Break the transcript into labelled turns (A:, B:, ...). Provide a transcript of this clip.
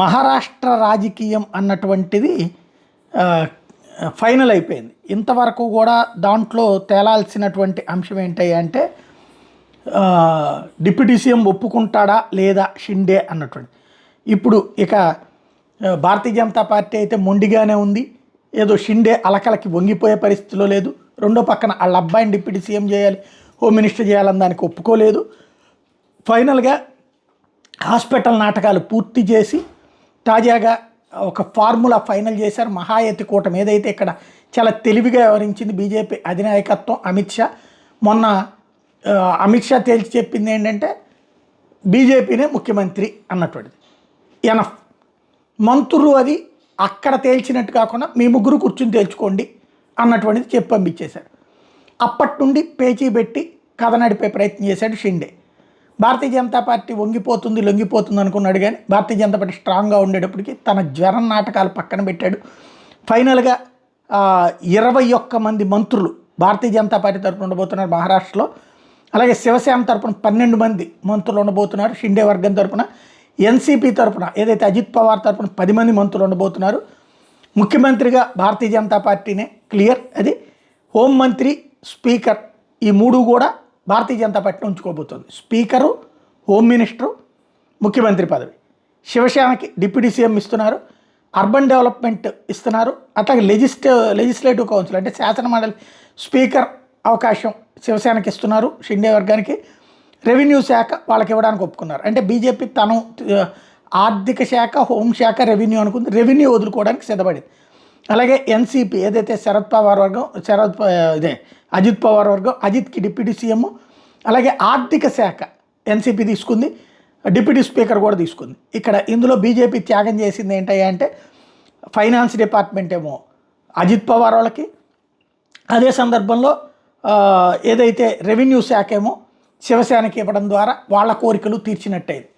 A: మహారాష్ట్ర రాజకీయం అన్నటువంటిది ఫైనల్ అయిపోయింది. ఇంతవరకు కూడా దాంట్లో తేలాల్సినటువంటి అంశం ఏంటి అంటే డిప్యూటీ సీఎం ఒప్పుకుంటాడా లేదా షిండే అన్నటువంటి. ఇప్పుడు ఇక భారతీయ జనతా పార్టీ అయితే మొండిగానే ఉంది. ఏదో షిండే అలకలకి వంగిపోయే పరిస్థితిలో లేదు. రెండో పక్కన వాళ్ళ అబ్బాయిని డిప్యూటీ సీఎం చేయాలి, హోమ్ మినిస్టర్ చేయాలని దానికి ఒప్పుకోలేదు. ఫైనల్గా హాస్పిటల్ నాటకాలు పూర్తి చేసి తాజాగా ఒక ఫార్ములా ఫైనల్ చేశారు. మహాయతి కూటమి ఏదైతే ఇక్కడ చాలా తెలివిగా వ్యవహరించింది బీజేపీ అధినాయకత్వం అమిత్ షా. మొన్న అమిత్ షా తేల్చి చెప్పింది ఏంటంటే బీజేపీనే ముఖ్యమంత్రి అన్నటువంటిది. ఎనఫ్ మంత్రులు అది అక్కడ తేల్చినట్టు కాకుండా మీ ముగ్గురు కూర్చుని తేల్చుకోండి అన్నటువంటిది చెప్పి పంపించేశారు. అప్పటి నుండి పేచీ పెట్టి కథ నడిపే ప్రయత్నం చేశాడు షిండే. భారతీయ జనతా పార్టీ వంగిపోతుంది లొంగిపోతుంది అనుకున్నాడు, కానీ భారతీయ జనతా పార్టీ స్ట్రాంగ్గా ఉండేటప్పటికి తన జ్వరం నాటకాలు పక్కన పెట్టాడు. ఫైనల్గా 21 మంది మంత్రులు భారతీయ జనతా పార్టీ తరఫున ఉండబోతున్నారు మహారాష్ట్రలో. అలాగే శివసేన తరఫున 12 మంది మంత్రులు ఉండబోతున్నారు. షిండే వర్గం తరఫున ఎన్సీపీ తరఫున ఏదైతే అజిత్ పవార్ తరఫున 10 మంది మంత్రులు ఉండబోతున్నారు. ముఖ్యమంత్రిగా భారతీయ జనతా పార్టీనే క్లియర్. అది హోంమంత్రి, స్పీకర్ ఈ మూడు కూడా భారతీయ జనతా పార్టీ ఉంచుకోబోతుంది. స్పీకరు, హోమ్ మినిస్టరు, ముఖ్యమంత్రి పదవి. శివసేనకి డిప్యూటీ సీఎం ఇస్తున్నారు, అర్బన్ డెవలప్మెంట్ ఇస్తున్నారు. అట్లాగే లెజిస్లేటివ్ కౌన్సిల్ అంటే శాసన మండలి స్పీకర్ అవకాశం శివసేనకి ఇస్తున్నారు షిండే వర్గానికి. రెవెన్యూ శాఖ వాళ్ళకి ఇవ్వడానికి ఒప్పుకున్నారు. అంటే బీజేపీ తను ఆర్థిక శాఖ, హోంశాఖ, రెవెన్యూ అనుకుంది. రెవెన్యూ వదులుకోవడానికి సిద్ధపడింది. అలాగే ఎన్సీపీ ఏదైతే శరద్ పవార్ వర్గం, అజిత్ పవార్ వర్గం, అజిత్కి డిప్యూటీ సీఎం, అలాగే ఆర్థిక శాఖ ఎన్సీపీ తీసుకుంది, డిప్యూటీ స్పీకర్ కూడా తీసుకుంది. ఇక్కడ ఇందులో బీజేపీ త్యాగం చేసింది ఏంటంటే ఫైనాన్స్ డిపార్ట్మెంట్ ఏమో అజిత్ పవార్ వాళ్ళకి, అదే సందర్భంలో ఏదైతే రెవెన్యూ శాఖ ఏమో శివసేనకి ఇవ్వడం ద్వారా వాళ్ళ కోరికలు తీర్చినట్టయింది.